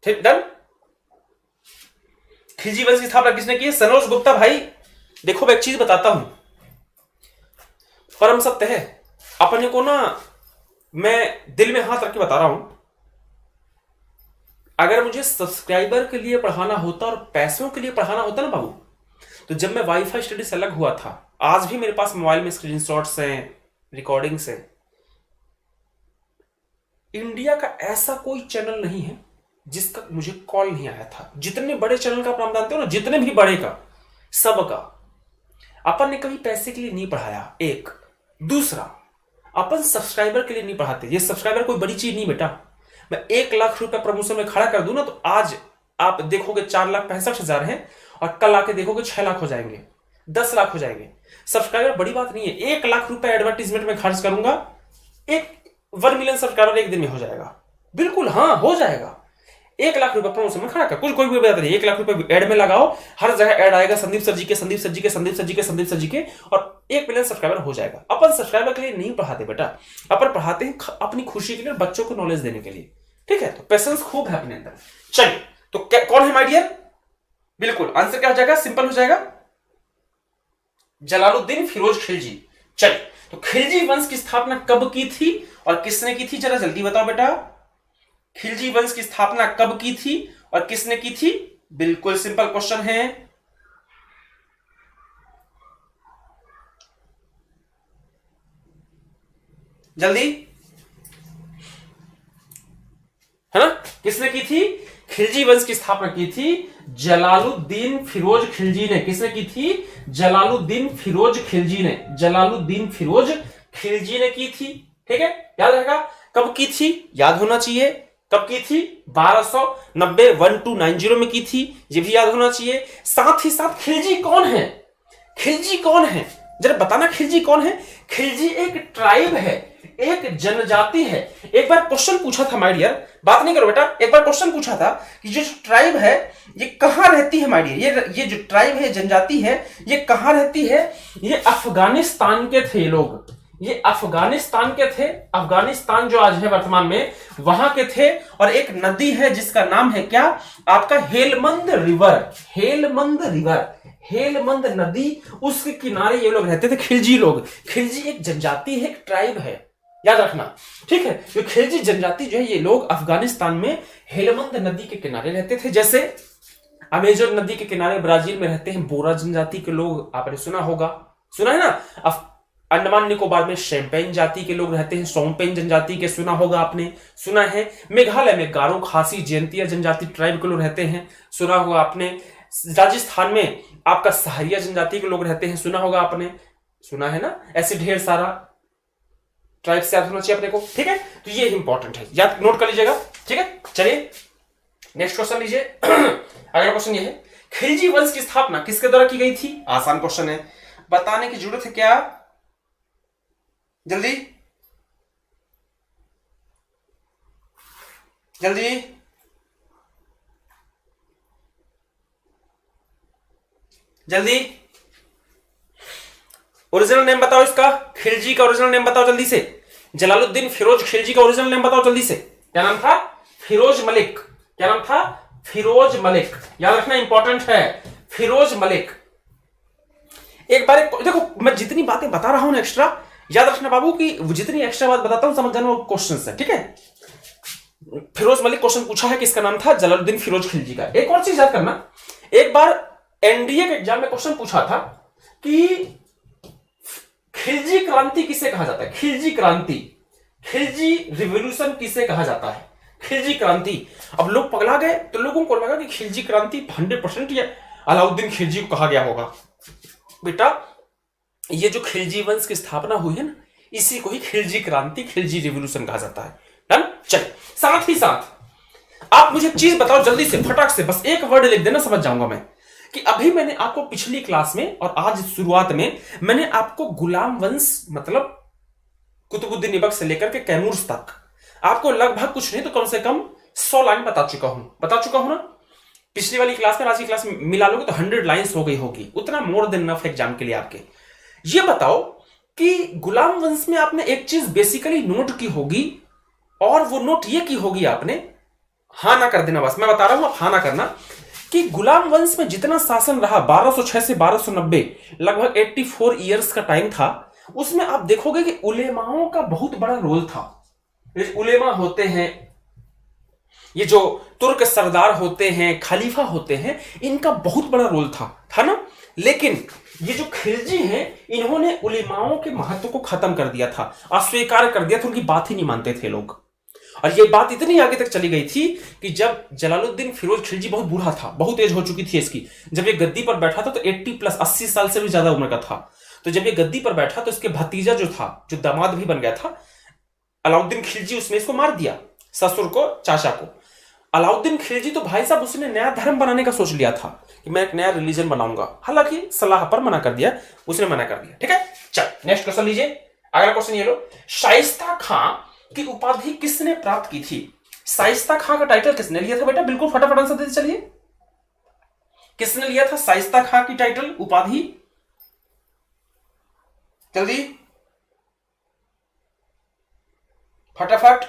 ठीक, डन। खिलजी वंश की स्थापना किसने की है? सनोज गुप्ता। भाई देखो मैं एक चीज बताता हूं, परम सत्य है, अपने को ना मैं दिल में हाथ रख के बता रहा हूं, अगर मुझे सब्सक्राइबर के लिए पढ़ाना होता और पैसों के लिए पढ़ाना होता ना बाबू, तो जब मैं वाईफाई स्टडी से अलग हुआ था, आज भी मेरे पास मोबाइल में स्क्रीनशॉट्स हैं, रिकॉर्डिंग्स हैं, इंडिया का ऐसा कोई चैनल नहीं है जिसका मुझे कॉल नहीं आया था। जितने बड़े चैनल का आप जानते हो ना, जितने भी बड़े का, सबका अपन ने कभी पैसे के लिए नहीं पढ़ाया। एक दूसरा, अपन सब्सक्राइबर के लिए नहीं पढ़ाते। ये सब्सक्राइबर कोई बड़ी चीज नहीं बेटा। मैं 1 लाख रुपए प्रमोशन में खड़ा कर दूं ना, तो आज आप देखोगे 4,65,000 है और कल आके देखोगे 6 लाख हो जाएंगे, 10 लाख हो जाएंगे। सब्सक्राइबर बड़ी बात नहीं है। 1 लाख रुपए एडवर्टीजमेंट में खर्च करूंगा, 1 मिलियन सब्सक्राइबर एक दिन में हो जाएगा। बिल्कुल हाँ, हो जाएगा। 1 लाख रुपए प्रमोशन में खड़ा कर, कुछ कोई भी बात नहीं। 1 लाख रुपए एड में लगाओ, हर जगह एड आएगा, संदीप सर जी के, संदीप सर जी के, संदीप सर जी के, संदीप सर जी के, और 1 मिलियन सब्सक्राइबर हो जाएगा। अपन सब्सक्राइबर के लिए नहीं पढ़ाते बेटा, अपन पढ़ाते हैं अपनी खुशी के लिए, बच्चों को नॉलेज देने के लिए। ठीक है, तो पेशेंस खूब है अपने अंदर। चलिए, तो कौन है माय डियर? बिल्कुल आंसर क्या हो जाएगा? सिंपल हो जाएगा, जलालुद्दीन फिरोज खिलजी। चलिए, तो खिलजी वंश की स्थापना कब की थी और किसने की थी? जरा जल्दी बताओ बेटा, खिलजी वंश की स्थापना कब की थी और किसने की थी? बिल्कुल सिंपल क्वेश्चन है। जल्दी, है ना? किसने की थी? खिलजी वंश की स्थापना की थी जलालुद्दीन फिरोज खिलजी ने। किसने की थी? जलालुद्दीन फिरोज खिलजी ने। जलालुद्दीन फिरोज खिलजी ने की थी। ठीक है, याद रहेगा। कब की थी? याद होना चाहिए। कब की थी? 1290 1290 में की थी, ये भी याद होना चाहिए। साथ ही साथ खिलजी कौन है? खिलजी कौन है जरा बताना। खिलजी कौन है? खिलजी एक ट्राइब है, एक जनजाति है। एक बार क्वेश्चन पूछा था माय डियर, बात नहीं करो बेटा, एक बार क्वेश्चन पूछा था कि जो ट्राइब है ये कहां रहती है माय डियर? ये जो ट्राइब है, जनजाति है, ये कहां रहती है? ये अफगानिस्तान के थे लोग। ये अफगानिस्तान के थे। अफगानिस्तान जो आज है वर्तमान में, वहां के थे। और एक नदी है जिसका नाम है क्या? आपका हेलमंद रिवर। हेलमंद रिवर, हेलमंद नदी, उसके किनारे ये लोग रहते थे, खिलजी लोग। खिलजी एक जनजाति है, एक ट्राइब है, याद रखना। ठीक है, जो खिलजी जनजाति जो है, ये लोग अफगानिस्तान में हेलमंद नदी के किनारे रहते थे। जैसे अमेजन नदी के किनारे ब्राजील में रहते हैं बोरा जनजाति के लोग, आपने सुना होगा, सुना है ना। अंडमान निकोबार में शेम्पेन जाति के लोग रहते हैं, सोमपेन जनजाति के सुना होगा आपने, सुना है। मेघालय में गारो, खासी, जयंतिया जनजाति ट्राइब के लोग रहते हैं, सुना होगा आपने। राजस्थान में आपका सहारिया जनजाति के लोग रहते हैं, सुना होगा आपने, सुना है ना। ऐसे ढेर सारा ट्राइब से याद होना चाहिए अपने को। ठीक है, तो ये इंपॉर्टेंट है, याद नोट कर लीजिएगा। ठीक है, चलिए नेक्स्ट क्वेश्चन लीजिए। अगला क्वेश्चन ये है, खिलजी वंश की स्थापना किसके द्वारा की गई थी? आसान क्वेश्चन है, बताने की जरूरत है क्या? जल्दी जल्दी, जल्दी, ओरिजिनल नेम बताओ इसका। खिलजी का ओरिजिनल नेम बताओ जल्दी से। जलालुद्दीन फिरोज खिलजी का ओरिजिनल नेम बताओ जल्दी से। क्या नाम था? फिरोज मलिक। क्या नाम था? फिरोज मलिक। याद रखना, इंपॉर्टेंट है, फिरोज मलिक। एक बार देखो, मैं जितनी बातें बता रहा हूं ना एक्स्ट्रा, याद रखना बाबू कि जितनी एक्स्ट्रा बात बताता हूं समझ जाना वो क्वेश्चन है। ठीक है, फिरोज मलिक क्वेश्चन पूछा है, किसका नाम था? जलालुद्दीन फिरोज खिलजी का। एक और चीज याद करना, एक बार एनडीए के एग्जाम में क्वेश्चन पूछा था कि खिलजी क्रांति किसे कहा जाता है? खिलजी क्रांति, खिलजी रिवॉल्यूशन किसे कहा जाता है? खिलजी क्रांति। अब लोग पगला गए, तो लोगों को लगा कि खिलजी क्रांति 100% ये अलाउद्दीन खिलजी को कहा गया होगा। बेटा, ये जो खिलजी वंश की स्थापना हुई है ना, इसी को ही खिलजी क्रांति, खिलजी रिवॉल्यूशन कहा जाता है। डन? चलिए, साथ ही साथ आप मुझे चीज बताओ जल्दी से, फटाक से, बस एक वर्ड लिख देना, समझ जाऊंगा मैं। कि अभी मैंने आपको पिछली क्लास में और आज शुरुआत में मैंने आपको गुलाम वंश मतलब कुतुबुद्दीन ऐबक से लेकर के कैमूर तक आपको लगभग कुछ नहीं तो कम से कम 100 लाइन बता चुका हूं ना। पिछली वाली क्लास में, आज की क्लास में मिला लोगे तो 100 लाइन्स हो गई होगी, उतना मोर देन इनफ एग्जाम के लिए आपके। ये बताओ कि गुलाम वंश में आपने एक चीज बेसिकली नोट की होगी, और वो नोट ये की होगी आपने, हां ना कर देना, बस मैं बता रहा हूं, आप हां ना करना, कि गुलाम वंश में जितना शासन रहा 1206 से 1290, लगभग 84 ईयर्स का टाइम था। उसमें आप देखोगे कि उलेमाओं का बहुत बड़ा रोल था। उलेमा होते हैं, ये जो तुर्क सरदार होते हैं, खलीफा होते हैं, इनका बहुत बड़ा रोल था ना। लेकिन ये जो खिलजी हैं, इन्होंने उलेमाओं के महत्व को खत्म कर दिया था, अस्वीकार कर दिया था, उनकी बात ही नहीं मानते थे लोग। और ये बात इतनी आगे तक चली गई थी कि जब जलालुद्दीन फिरोज खिलजी बहुत बूढ़ा था, बहुत एज हो चुकी थी इसकी, जब ये गद्दी पर बैठा था तो 80+ 80 साल से भी ज्यादा उम्र का था। तो जब ये गद्दी पर बैठा तो इसके भतीजा जो था, जो दामाद भी बन गया था, अलाउद्दीन खिलजी, उसने इसको मार दिया, ससुर को, चाचा को। अलाउद्दीन खिलजी तो भाई साहब उसने नया धर्म बनाने का सोच लिया था कि मैं एक नया रिलीजन बनाऊंगा, हालांकि सलाह पर मना कर दिया, उसने मना कर दिया। ठीक है, चल नेक्स्ट क्वेश्चन लीजिए। अगला क्वेश्चन ये लो, शाइस्ता खां की उपाधि किसने प्राप्त की थी? शाइस्ता खां का टाइटल किसने लिया था बेटा? बिल्कुल फटाफट आंसर देते चलिए, किसने लिया था शाइस्ता खां की टाइटल, उपाधि? जल्दी फटाफट।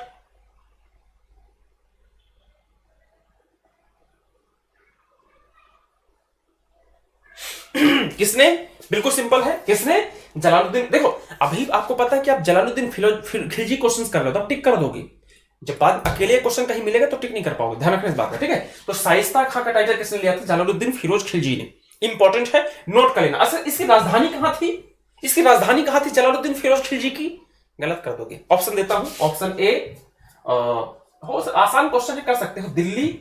किसने? बिल्कुल सिंपल है, किसने? जलालुद्दीन। देखो अभी आपको पता है कि आप जलालुद्दीन खिलजी क्वेश्चंस कर रहे हो तो आप टिक कर दोगे, जब बाद अकेले क्वेश्चन कहीं मिलेगा तो टिक नहीं कर पाओगे, ध्यान रखना इस बात का। ठीक है, तो शाइस्ता खां का टाइटल किसने लिया था? जलालुद्दीन फिरोज खिलजी ने। इंपॉर्टेंट है, नोट कर लेना। असल इसकी राजधानी कहां थी? इसकी राजधानी कहां थी जलालुद्दीन फिरोज खिलजी की? गलत कर दोगे। ऑप्शन देता हूं, ऑप्शन ए हो आसान क्वेश्चन कर सकते हो, Delhi.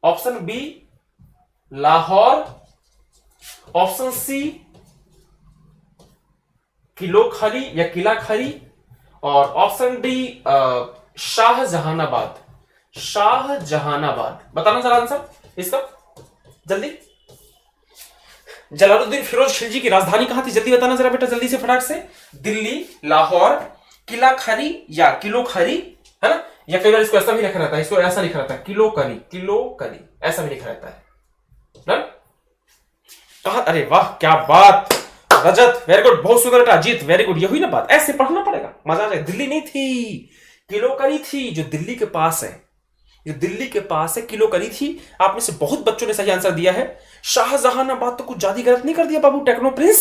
Option B Lahore. Option C किलो खरी या किला खरी। और ऑप्शन डी शाहजहानाबाद। शाहजहानाबाद, बताना जरा आंसर इसका जल्दी। जलालुद्दीन फिरोज खिलजी की राजधानी कहां थी, जल्दी बताना जरा बेटा, जल्दी से फटाक से। दिल्ली, लाहौर, किला खरी या किलो खरी, है ना। या कई बार इसको ऐसा भी लिखा रहता है, इसको ऐसा लिखा रहता है किलो करी, किलो करी ऐसा भी लिखा रहता है ना। कहा, अरे वाह क्या बात रजत, वेरी गुड, बहुत सुंदर बेटा। अजीत वेरी गुड, ये हुई ना बात, ऐसे पढ़ना पड़ेगा, मजा आ जाए। दिल्ली नहीं थी, किलो करी थी, जो दिल्ली के पास है, जो दिल्ली के पास है, किलो करी थी। आप में से बहुत बच्चों ने सही आंसर दिया है। शाहजहानाबाद तो कुछ ज्यादा गलत नहीं कर दिया बाबू, टेक्नो प्रिंस।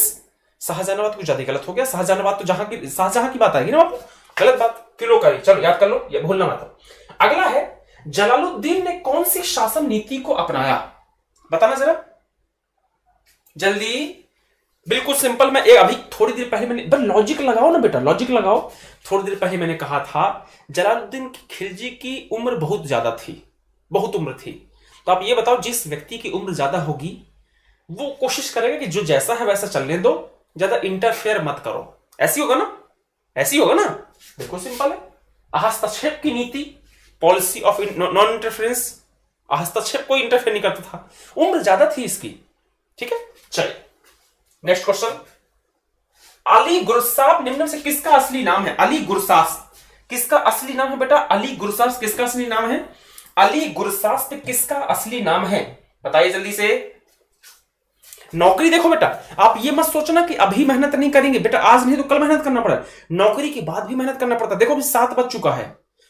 शाहजहानाबाद कुछ ज्यादा गलत हो गया, शाहजहानाबाद तो जहां की शाहजहां की बात आएगी ना बाबू, गलत बात, किलो करी। चलो याद कर लो, ये भूलना मत। अगला है, जलालुद्दीन ने कौन सी शासन नीति को अपनाया, बताना जरा जल्दी। बिल्कुल सिंपल, मैं अभी थोड़ी देर पहले मैंने, बस लॉजिक लगाओ ना बेटा, लॉजिक लगाओ। थोड़ी देर पहले मैंने कहा था जलालुद्दीन खिलजी की उम्र बहुत ज्यादा थी, बहुत उम्र थी। तो आप ये बताओ, जिस व्यक्ति की उम्र ज्यादा होगी वो कोशिश करेगा कि जो जैसा है वैसा चलने दो, ज्यादा इंटरफेयर मत करो। ऐसी होगा ना, ऐसी होगा ना, बिल्कुल सिंपल है। हस्तक्षेप की नीति, पॉलिसी ऑफ नॉन इंटरफेरेंस, हस्तक्षेप कोई इंटरफेयर नहीं करता था, उम्र ज्यादा थी इसकी, ठीक है। चलिए नेक्स्ट क्वेश्चन, अली गुरसास निम्न में से किसका असली नाम है। अली गुरसास किसका असली नाम है बेटा, अली गुरसास किसका असली नाम है, अली गुरसास पे किसका असली नाम है, बताइए जल्दी से। नौकरी देखो बेटा, आप ये मत सोचना कि अभी मेहनत नहीं करेंगे बेटा, आज नहीं तो कल मेहनत करना पड़ेगा, नौकरी के बाद भी मेहनत करना पड़ता है। देखो अभी 7 बज चुका है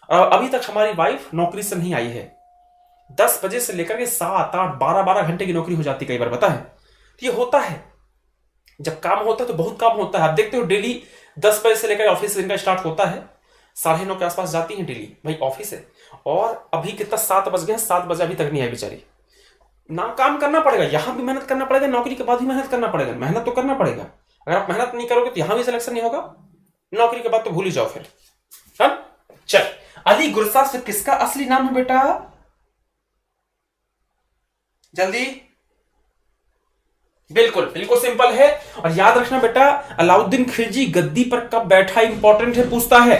और अभी तक हमारी वाइफ नौकरी से नहीं आई है। 10 बजे से लेकर के 7, 8, 12 घंटे की नौकरी हो जाती कई बार, पता है। तो ये होता है, जब काम होता है तो बहुत काम होता है। आप देखते हो डेली 10 बजे से लेकर ऑफिस इनका स्टार्ट होता है, 9:30 के आसपास जाती है डेली, भाई ऑफिस है। और अभी कितना 7 बज गए, 7 बजे अभी तक नहीं आई बेचारी। ना काम करना पड़ेगा, यहां भी मेहनत करना पड़ेगा, नौकरी के बाद भी मेहनत करना पड़ेगा, मेहनत तो करना पड़ेगा। अगर आप मेहनत नहीं करोगे तो यहां भी सिलेक्शन नहीं होगा, नौकरी के बाद तो भूल ही जाओ फिर। चल, अली गुरसास किसका असली नाम है बेटा, जल्दी। बिल्कुल बिल्कुल सिंपल है। और याद रखना बेटा, अलाउद्दीन खिलजी गद्दी पर कब बैठा, इंपॉर्टेंट है, पूछता है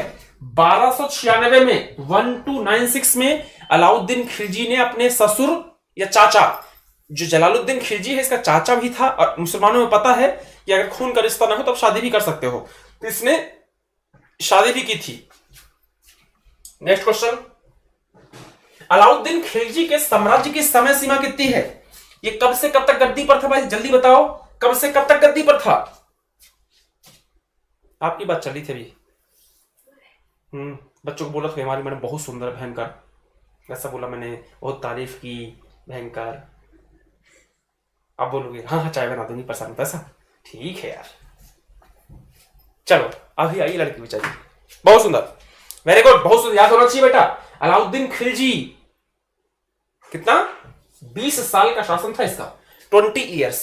1296 में, 1296 में अलाउद्दीन खिलजी ने अपने ससुर या चाचा, जो जलालुद्दीन खिलजी है इसका चाचा भी था, और मुसलमानों में पता है कि अगर खून का रिश्ता ना हो तो आप शादी भी कर सकते हो, तो इसने शादी भी की थी। नेक्स्ट क्वेश्चन, अलाउद्दीन खिलजी के साम्राज्य की समय सीमा कितनी है, ये कब से कब तक गद्दी पर था भाई, जल्दी बताओ, कब से कब तक गद्दी पर था। आपकी बात चली थी अभी, बच्चों को बोला था हमारी मैंने बहुत सुंदर भयंकर, ऐसा बोला मैंने, बहुत तारीफ की भयंकर। आप बोलोगे हाँ हाँ चाय बना दूंगी, पसंद ऐसा, ठीक है यार। चलो अभी आई लड़की बेचारी, बहुत सुंदर, वेरी गुड, बहुत सुंदर, याद होना चाहिए बेटा। अलाउद्दीन खिलजी कितना, 20 साल का शासन था इसका, 20 ईयर्स,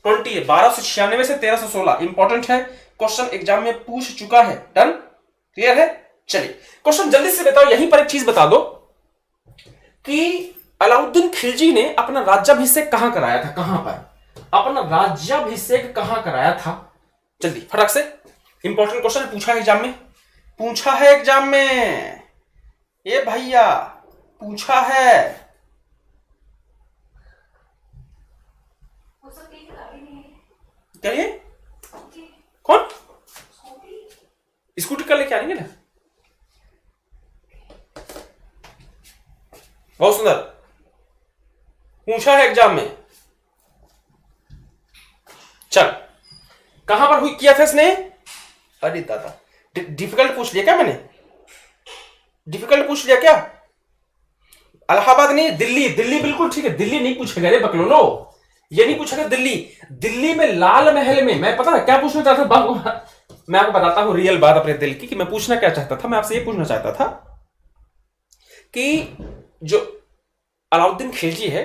20 1296 से 1316। इंपॉर्टेंट है, क्वेश्चन एग्जाम में पूछ चुका है, डन, क्लियर है। चलिए क्वेश्चन जल्दी से बताओ, यहीं पर एक चीज बता दो कि अलाउद्दीन खिलजी ने अपना राज्याभिषेक कहां कराया था, कहां पर अपना राज्याभिषेक कहां कराया था, जल्दी फटाक से। इंपॉर्टेंट क्वेश्चन पूछा है एग्जाम में, पूछा है एग्जाम में, ये भैया पूछा है। करिए, कौन स्कूटी कर लेके आएंगे ना, बहुत सुंदर, पूछा है एग्जाम में। चल कहां पर हुई किया था इसने, अरे दादा डिफिकल्ट पूछ लिया क्या मैंने, डिफिकल्ट पूछ लिया क्या। इलाहाबाद नहीं, दिल्ली, दिल्ली बिल्कुल ठीक है, दिल्ली नहीं पूछेगा रे बकलोलो, ये नहीं पूछेगा दिल्ली। दिल्ली में लाल महल में, मैं पता है क्या पूछना चाहता था, मैं आपको बताता हूं रियल बात अपने दिल की कि मैं पूछना क्या चाहता था। मैं आपसे ये पूछना चाहता था कि जो अलाउद्दीन खिलजी है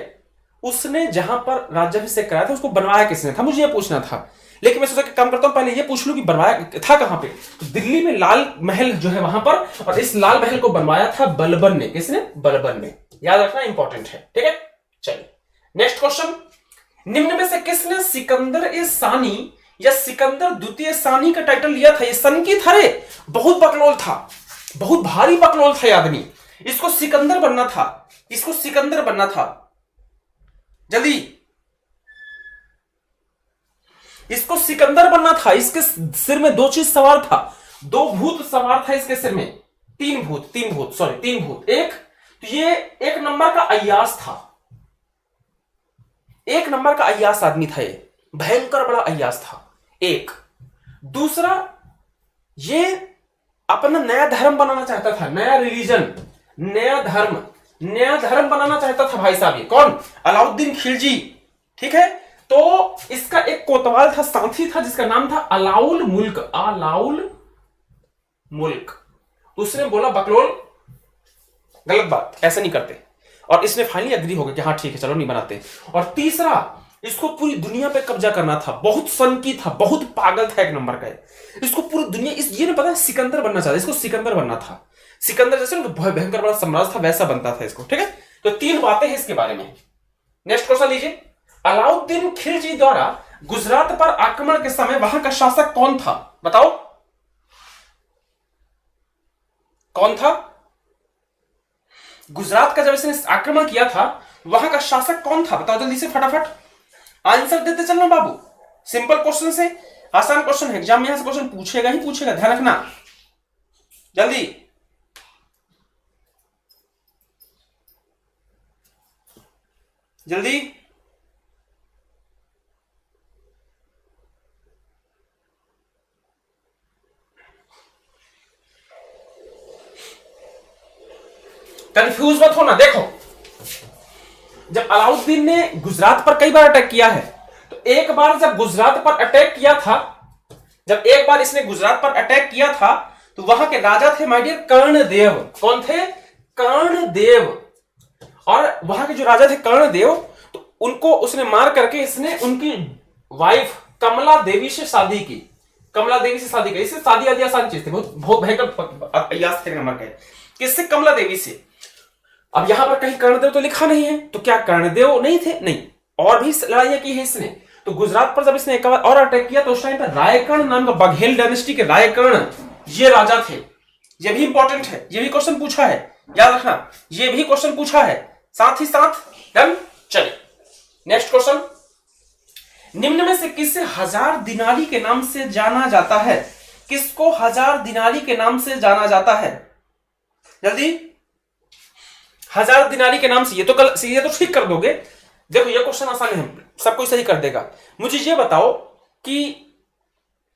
उसने जहां पर राज्याभिषेक कराया था उसको बनवाया किसने था, मुझे ये पूछना था। लेकिन मैं सोचा कि काम करता हूं पहले ये पूछ लूं कि बनवाया था कहां पे। तो दिल्ली में लाल महल जो है वहां पर, और इस लाल महल को बनवाया था बलबन ने। किसने? बलबन ने। याद रखना, इंपॉर्टेंट है। ठीक है, चलिए नेक्स्ट क्वेश्चन। निम्न में से किसने सिकंदर ए सानी या सिकंदर द्वितीय सानी का टाइटल लिया था? ये सन की था रे, बहुत बकलोल था, बहुत भारी बकलोल था ये आदमी। इसको सिकंदर बनना था, इसको सिकंदर बनना था। जल्दी, इसको सिकंदर बनना था। इसके सिर में दो चीज सवार था, दो भूत सवार था इसके सिर में। तीन भूत, तीन भूत। एक तो ये एक नंबर का अय्यास था, एक नंबर का अय्यास आदमी था ये, भयंकर बड़ा अय्यास था। एक दूसरा, ये अपना नया धर्म बनाना चाहता था, नया रिलीजन, नया धर्म बनाना चाहता था भाई साहब। ये कौन? अलाउद्दीन खिलजी। ठीक है, तो इसका एक कोतवाल था, साथी था, जिसका नाम था अलाउल मुल्क। उसने बोला बकलोल, गलत बात, ऐसा नहीं करते। और इसने फाइनली एग्री हो गया कि हाँ ठीक है चलो नहीं बनाते। और तीसरा, इसको पूरी दुनिया पे कब्जा करना था, बहुत सनकी था, बहुत पागल था, एक नंबर का। इसको पूरी दुनिया, ये नहीं पता सिकंदर बनना चाहता, इसको सिकंदर बनना था। सिकंदर जैसे भयंकर बड़ा साम्राज्य था वैसा बनता था इसको। ठीक है, तो तीन बातें हैं इसके बारे में। नेक्स्ट क्वेश्चन लीजिए। अलाउद्दीन खिलजी द्वारा गुजरात पर आक्रमण के समय वहां का शासक कौन था? बताओ कौन था? गुजरात का जब इसने आक्रमण किया था वहां का शासक कौन था? बताओ जल्दी से, फटाफट आंसर देते चलना बाबू। सिंपल क्वेश्चन से, आसान क्वेश्चन है, एग्जाम में यहां से क्वेश्चन पूछेगा ही पूछेगा, ध्यान रखना। जल्दी जल्दी, कंफ्यूज मत होना। देखो, जब अलाउद्दीन ने गुजरात पर कई बार अटैक किया है, तो एक बार जब गुजरात पर अटैक किया था, जब एक बार इसने गुजरात पर अटैक किया था, तो वहां के राजा थे माय डियर कर्णदेव। कौन थे? कर्णदेव। और वहां के जो राजा थे कर्णदेव, तो उनको उसने मार करके इसने उनकी वाइफ कमला देवी से शादी की। कमला देवी से शादी की। इससे शादी आदि आसान चीज थी, बहुत भयंकर अय्यास थे नंबर के। किससे? कमला देवी से। अब यहां पर कहीं कर्णदेव तो लिखा नहीं है, तो क्या कर्णदेव नहीं थे? नहीं, और भी लड़ाइयां की है इसने। तो गुजरात पर जब इसने एक बार और अटैक किया, तो उस टाइम पर रायकर्ण नाम का, बघेल डायनेस्टी के रायकर्ण ये राजा थे। ये भी इंपॉर्टेंट है, ये भी क्वेश्चन पूछा है, याद रखना, ये भी क्वेश्चन पूछा है साथ ही साथ। डन, चलिए नेक्स्ट क्वेश्चन। निम्न में से किसे हजार दिनारी के नाम से जाना जाता है? किसको हजार दिनारी के नाम से जाना जाता है? जल्दी, हजार दिनारी के नाम से। ये तो ठीक कर दोगे। देखो ये क्वेश्चन आसान है, सब कोई सही कर देगा। मुझे ये बताओ कि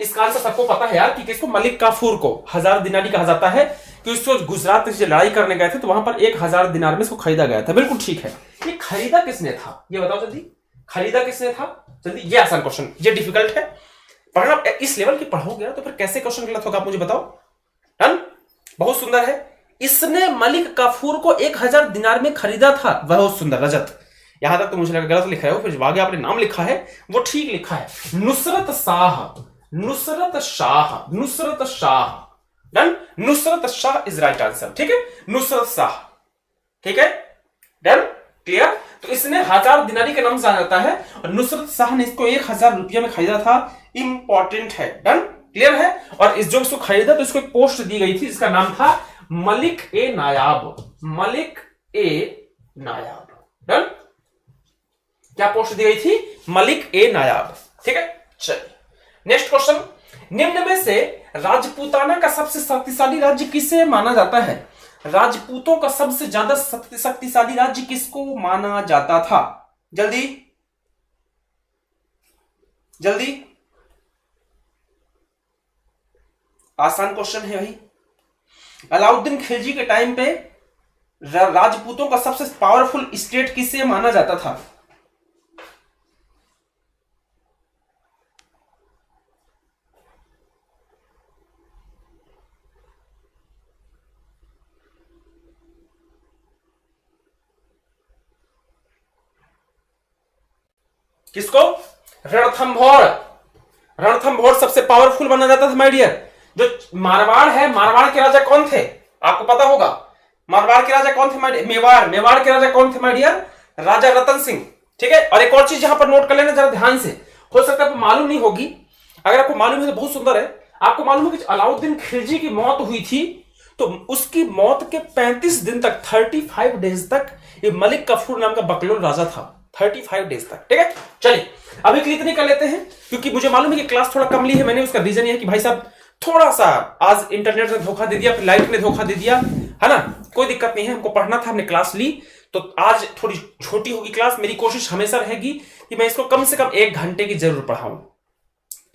इसका आंसर सबको पता है यार, कि किसको? मलिक काफूर को हजार दिनारी कहा जाता है, कि उसको गुजरात से लड़ाई करने गए थे, तो वहां पर 1000 दिनार में इसको खरीदा गया था। बिल्कुल ठीक है। ये खरीदा किसने था? ये बताओ जल्दी, खरीदा किसने था? जल्दी, ये आसान क्वेश्चन, ये डिफिकल्ट है पढ़ना। इस लेवल की पढ़ोगे तो फिर कैसे क्वेश्चन गलत होगा, आप मुझे बताओ। डन, बहुत सुंदर है। इसने मलिक काफूर को 1000 दिनार में खरीदा था। बहुत सुंदर, रजत। यहां तक तो मुझे लगा गलत लिखा है, फिर जब आगे आपने नाम लिखा है वो ठीक लिखा है। Nusrat Shah. Done, Nusrat Shah is right answer. ठीक है, नुसरत शाह। ठीक है, डन, क्लियर। तो इसने 1000 दिनारी के नाम से जाना जाता है, और नुसरत शाह ने इसको 1000 रुपया में खरीदा था। इंपॉर्टेंट है। डन, क्लियर है। और इस जो इसको खरीदा, तो इसको एक पोस्ट दी गई थी जिसका नाम था मलिक ए नायाब। मलिक ए नायाब। डन, क्या पोस्ट दी गई थी? मलिक ए नायाब। ठीक है, चलिए नेक्स्ट क्वेश्चन। निम्न में से राजपूताना का सबसे शक्तिशाली राज्य किसे माना जाता है? राजपूतों का सबसे ज्यादा शक्तिशाली राज्य किसको माना जाता था? जल्दी जल्दी, आसान क्वेश्चन है भाई। अलाउद्दीन खिलजी के टाइम पे राजपूतों का सबसे पावरफुल स्टेट किसे माना जाता था? किसको? रणथंभौर। रणथंभौर सबसे पावरफुल माना जाता था माय डियर। जो मारवाड़ है, मारवाड़ के राजा कौन थे आपको पता होगा। मारवाड़ के राजा कौन थे माय डियर? मेवाड़ के राजा कौन थे माय डियर? राजा रतन सिंह। ठीक है, और एक और चीज यहां पर नोट कर लेना जरा ध्यान से, हो सकता है आपको मालूम नहीं होगी, अगर आपको मालूम है तो बहुत सुंदर है। आपको मालूम है कि अलाउद्दीन खिलजी की मौत हुई थी तो उसकी मौत के 35 दिन तक, 35 डेज तक ये मलिक कफूर नाम का बकलोल राजा था, 35 डेज तक। ठीक है, चलिए अभी के लिए इतनी कर लेते हैं, क्योंकि मुझे मालूम है कि क्लास थोड़ा कम ली है मैंने। उसका रीजन ये है कि भाई साहब थोड़ा सा आज इंटरनेट ने धोखा दे दिया, फिर लाइट ने धोखा दे दिया, है ना। कोई दिक्कत नहीं है, हमको पढ़ना था, हमने क्लास ली, तो आज थोड़ी छोटी होगी क्लास। मेरी कोशिश हमेशा रहेगी कि मैं इसको कम से कम 1 घंटे की जरूर पढ़ाऊं।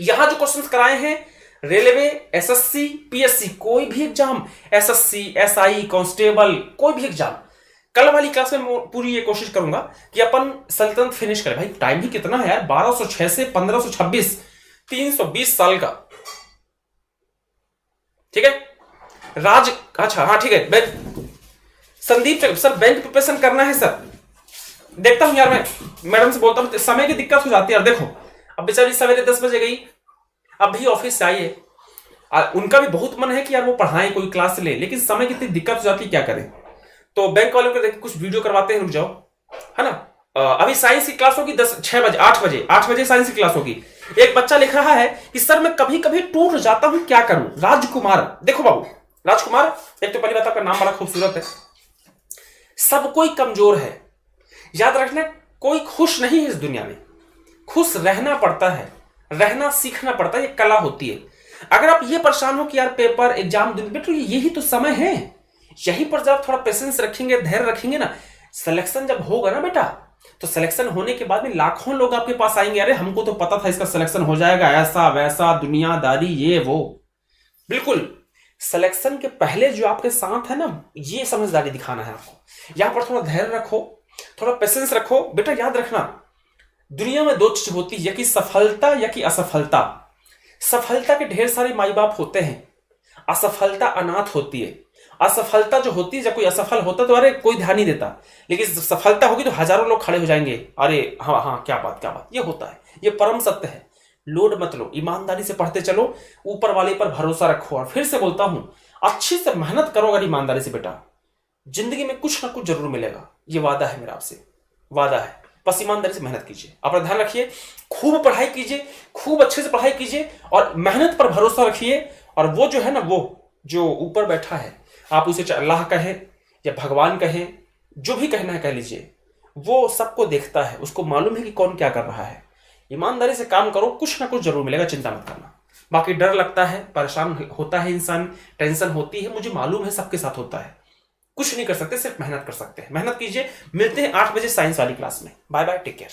यहां जो क्वेश्चंस कराए हैं, रेलवे, एसएससी, पीएससी, कोई भी एग्जाम, एसएससी, एसआई, कांस्टेबल, कोई भी एग्जाम, कल वाली क्लास में पूरी ये कोशिश करूंगा कि अपन सल्तनत फिनिश करें। भाई टाइम भी कितना है यार, 1206 से 1526, 320 साल का। ठीक है, राज, अच्छा हाँ ठीक है, संदीप सर बैंक प्रिपरेशन करना है सर। देखता हूं यार, मैं मैडम से बोलता हूं, समय की दिक्कत हो जाती है यार। देखो अब बेचारी सवेरे 10 बजे गई, अब भी ऑफिस से आई है, उनका भी बहुत मन है कि यार वो पढ़ाएं, कोई क्लास ले, लेकिन समय की इतनी दिक्कत हो जाती है, क्या करें। तो बैंक वालों को देख कुछ वीडियो करवाते हैं, रुक जाओ, है ना। अभी साइंस की क्लास होगी 8 बजे साइंस की क्लास होगी। एक बच्चा लिख रहा है कि सर मैं कभी कभी टूट जाता हूं, क्या करूं। राजकुमार, देखो बाबू राजकुमार, एक तो पहली बात आपका नाम बड़ा खूबसूरत है। सब कोई कमजोर है, याद रखना, कोई खुश नहीं है इस दुनिया में। खुश रहना पड़ता है, रहना सीखना पड़ता है, ये कला होती है। अगर आप ये परेशान हो कि यार पेपर एग्जाम दिन, बेटा यही तो समय है, यहीं पर जब थोड़ा पेशेंस रखेंगे, धैर्य रखेंगे ना, सिलेक्शन जब होगा ना बेटा, तो सिलेक्शन होने के बाद में लाखों लोग आपके पास आएंगे, अरे हमको तो पता था इसका सिलेक्शन हो जाएगा, ऐसा वैसा, दुनियादारी ये वो। बिल्कुल सिलेक्शन के पहले जो आपके साथ है ना, ये समझदारी दिखाना है आपको। यहां पर थोड़ा धैर्य रखो, थोड़ा पेशेंस रखो। बेटा याद रखना, दुनिया में 2 चीज होती है, या कि सफलता या कि असफलता। सफलता के ढेर सारे माई बाप होते हैं, असफलता अनाथ होती है। असफलता जो होती है, जब कोई असफल होता तो अरे कोई ध्यान नहीं देता, लेकिन सफलता होगी तो हजारों लोग खड़े हो जाएंगे, अरे हाँ हाँ क्या बात, ये होता है, ये परम सत्य है। लोड मत लो, ईमानदारी से पढ़ते चलो, ऊपर वाले पर भरोसा रखो, और फिर से बोलता हूं अच्छी से मेहनत करो अगर ईमानदारी से, बेटा जिंदगी में कुछ ना कुछ जरूर मिलेगा, ये वादा है मेरा आपसे, वादा है। बस ईमानदारी से मेहनत कीजिए, अपना ध्यान रखिए, खूब पढ़ाई कीजिए, खूब अच्छे से पढ़ाई कीजिए, और मेहनत पर भरोसा रखिए। और वो जो है ना, वो जो ऊपर बैठा है, आप उसे चाहे अल्लाह कहें या भगवान कहें, जो भी कहना है कह लीजिए, वो सबको देखता है, उसको मालूम है कि कौन क्या कर रहा है। ईमानदारी से काम करो, कुछ ना कुछ जरूर मिलेगा, चिंता मत करना। बाकी डर लगता है, परेशान होता है इंसान, टेंशन होती है, मुझे मालूम है सबके साथ होता है। कुछ नहीं कर सकते, सिर्फ मेहनत कर सकते हैं। मेहनत कीजिए। मिलते हैं 8 बजे साइंस वाली क्लास में। Bye bye, take care.